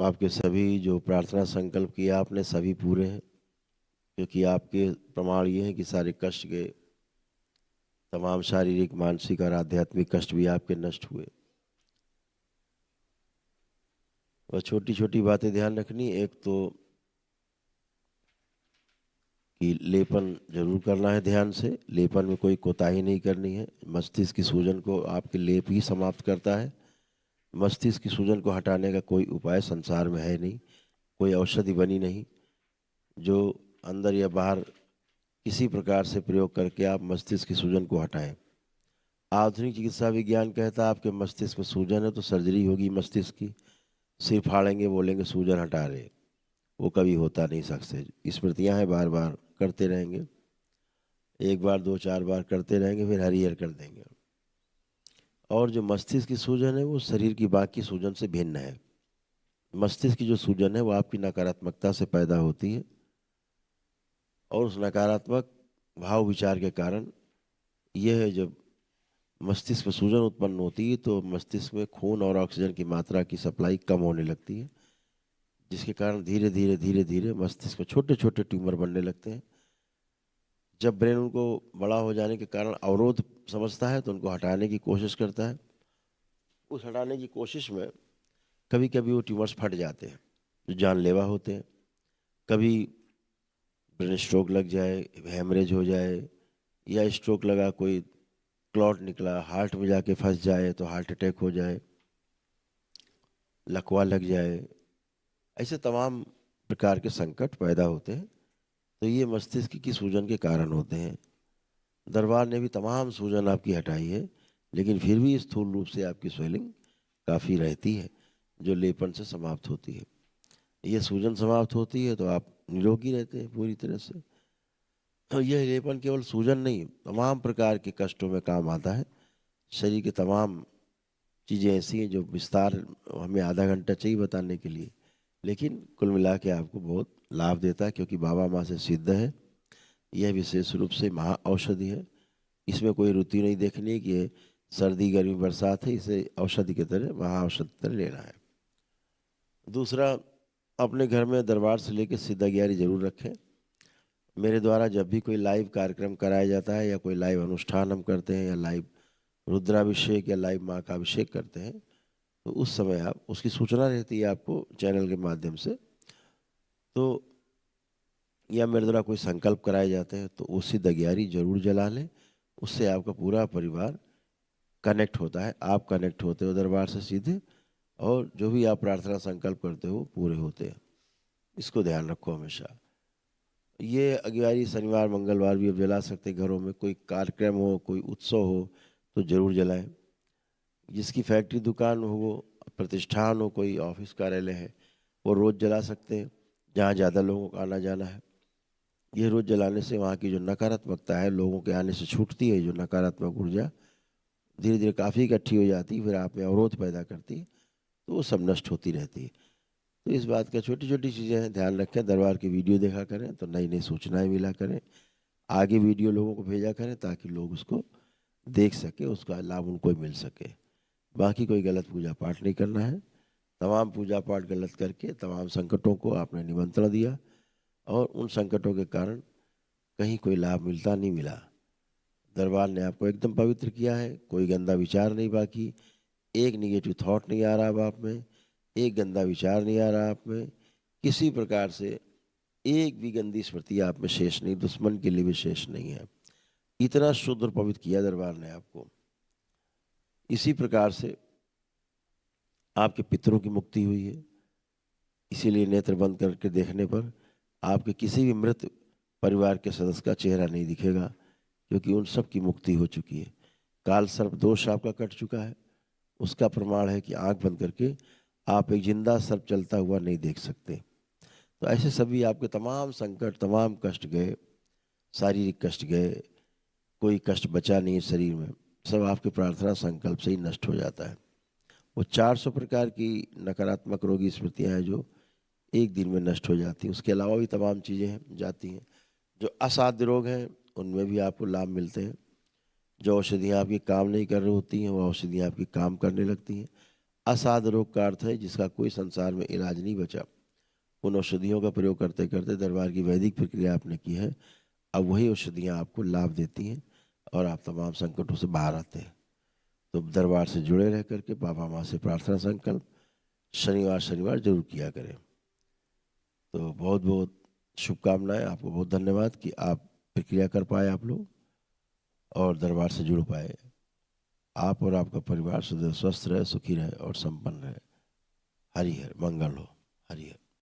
आपके सभी जो प्रार्थना संकल्प किया आपने सभी पूरे हैं, क्योंकि आपके प्रमाण ये हैं कि सारे कष्ट गए, तमाम शारीरिक, मानसिक और आध्यात्मिक कष्ट भी आपके नष्ट हुए। और छोटी छोटी बातें ध्यान रखनी, एक तो कि लेपन जरूर करना है ध्यान से, लेपन में कोई कोताही नहीं करनी है। मस्तिष्क की सूजन को आपके लेप ही समाप्त करता है। मस्तिष्क की सूजन को हटाने का कोई उपाय संसार में है नहीं, कोई औषधि बनी नहीं जो अंदर या बाहर किसी प्रकार से प्रयोग करके आप मस्तिष्क की सूजन को हटाएं। आधुनिक चिकित्सा विज्ञान कहता है आपके मस्तिष्क में सूजन है तो सर्जरी होगी मस्तिष्क की, सिर फाड़ेंगे बोलेंगे सूजन हटा रहे, वो कभी होता नहीं सक्सेस। स्मृतियाँ हैं, बार बार करते रहेंगे, एक बार दो चार बार करते रहेंगे फिर हरिहर कर देंगे। और जो मस्तिष्क की सूजन है वो शरीर की बाकी सूजन से भिन्न है। मस्तिष्क की जो सूजन है वो आपकी नकारात्मकता से पैदा होती है, और उस नकारात्मक भाव विचार के कारण यह है, जब मस्तिष्क में सूजन उत्पन्न होती है तो मस्तिष्क में खून और ऑक्सीजन की मात्रा की सप्लाई कम होने लगती है, जिसके कारण धीरे धीरे धीरे धीरे मस्तिष्क में छोटे छोटे ट्यूमर बनने लगते हैं। जब ब्रेन उनको बड़ा हो जाने के कारण अवरोध समझता है तो उनको हटाने की कोशिश करता है। उस हटाने की कोशिश में कभी कभी वो ट्यूमर्स फट जाते हैं जो जानलेवा होते हैं। कभी ब्रेन स्ट्रोक लग जाए, हेमरेज हो जाए, या स्ट्रोक लगा कोई क्लॉट निकला हार्ट में जाके फंस जाए तो हार्ट अटैक हो जाए, लकवा लग जाए, ऐसे तमाम प्रकार के संकट पैदा होते हैं। तो ये मस्तिष्क की सूजन के कारण होते हैं। दरबार ने भी तमाम सूजन आपकी हटाई है, लेकिन फिर भी स्थूल रूप से आपकी स्वेलिंग काफ़ी रहती है जो लेपन से समाप्त होती है। ये सूजन समाप्त होती है तो आप निरोगी रहते हैं पूरी तरह से। तो यह लेपन केवल सूजन नहीं, तमाम प्रकार के कष्टों में काम आता है। शरीर के तमाम चीज़ें ऐसी हैं जो विस्तार हमें आधा घंटा चाहिए बताने के लिए, लेकिन कुल मिला के आपको बहुत लाभ देता है, क्योंकि बाबा माँ से सिद्ध है। यह विशेष रूप से महा औषधि है। इसमें कोई ऋतु नहीं देखनी है कि ये सर्दी गर्मी बरसात है, इसे औषधि की तरह महा औषधि की तरह लेना है। दूसरा, अपने घर में दरबार से लेकर सिद्ध ग्यारी जरूर रखें। मेरे द्वारा जब भी कोई लाइव कार्यक्रम कराया जाता है या कोई लाइव अनुष्ठान हम करते हैं या लाइव रुद्राभिषेक या लाइव माँ का अभिषेक करते हैं, तो उस समय आप उसकी सूचना रहती है आपको चैनल के माध्यम से। तो या मेरे द्वारा कोई संकल्प कराए जाते हैं तो उसी दगियारी जरूर जला लें। उससे आपका पूरा परिवार कनेक्ट होता है, आप कनेक्ट होते हो दरबार से सीधे, और जो भी आप प्रार्थना संकल्प करते हो पूरे होते हैं। इसको ध्यान रखो हमेशा। ये अगवारी शनिवार मंगलवार भी आप जला सकते हैं। घरों में कोई कार्यक्रम हो, कोई उत्सव हो तो जरूर जलाएं। जिसकी फैक्ट्री दुकान हो, प्रतिष्ठान हो, कोई ऑफिस कार्यालय है, वो रोज़ जला सकते हैं जहाँ ज़्यादा लोगों का आना जाना है। ये रोज़ जलाने से वहाँ की जो नकारात्मकता है लोगों के आने से छूटती है, जो नकारात्मक ऊर्जा धीरे धीरे काफ़ी इकट्ठी हो जाती है, फिर आप में अवरोध पैदा करती है, तो वो सब नष्ट होती रहती है। तो इस बात का छोटी छोटी चीज़ें हैं, ध्यान रखें। दरबार की वीडियो देखा करें तो नई नई सूचनाएं मिला करें, आगे वीडियो लोगों को भेजा करें ताकि लोग उसको देख सके, उसका लाभ उनको ही मिल सके। बाकी कोई गलत पूजा पाठ नहीं करना है। तमाम पूजा पाठ गलत करके तमाम संकटों को आपने निमंत्रण दिया, और उन संकटों के कारण कहीं कोई लाभ मिलता नहीं मिला। दरबार ने आपको एकदम पवित्र किया है, कोई गंदा विचार नहीं, बाकी एक निगेटिव थॉट नहीं आ रहा अब आप में, एक गंदा विचार नहीं आ रहा आप में, किसी प्रकार से एक भी गंदी स्मृति आप में शेष नहीं, दुश्मन के लिए भी शेष नहीं है। इतना शुद्ध और पवित्र किया दरबार ने आपको। इसी प्रकार से आपके पितरों की मुक्ति हुई है। इसीलिए नेत्र बंद करके देखने पर आपके किसी भी मृत परिवार के सदस्य का चेहरा नहीं दिखेगा, क्योंकि उन सब की मुक्ति हो चुकी है। काल सर्प दोष आपका कट चुका है। उसका प्रमाण है कि आंख बंद करके आप एक जिंदा सर्प चलता हुआ नहीं देख सकते। तो ऐसे सभी आपके तमाम संकट, तमाम कष्ट गए, शारीरिक कष्ट गए, कोई कष्ट बचा नहीं है शरीर में, सब आपके प्रार्थना संकल्प से ही नष्ट हो जाता है। वो 400 प्रकार की नकारात्मक रोगी स्मृतियाँ हैं जो एक दिन में नष्ट हो जाती हैं। उसके अलावा भी तमाम चीज़ें हैं जाती हैं। जो असाध्य रोग हैं उनमें भी आपको लाभ मिलते हैं। जो औषधियाँ आपकी काम नहीं कर रही होती हैं वो औषधियाँ आपकी काम करने लगती हैं। असाध रोग का अर्थ है जिसका कोई संसार में इलाज नहीं बचा। उन औषधियों का प्रयोग करते करते दरबार की वैदिक प्रक्रिया आपने की है, अब वही औषधियाँ आपको लाभ देती हैं और आप तमाम संकटों से बाहर आते हैं। तो दरबार से जुड़े रह करके पापा माँ से प्रार्थना संकल्प शनिवार शनिवार जरूर किया करें। तो बहुत बहुत शुभकामनाएं, आपको बहुत धन्यवाद कि आप प्रक्रिया कर पाए आप लोग और दरबार से जुड़ पाए। आप और आपका परिवार सदैव स्वस्थ रहे, सुखी रहे और संपन्न रहे। हरि हर मंगल हो। हरि हर।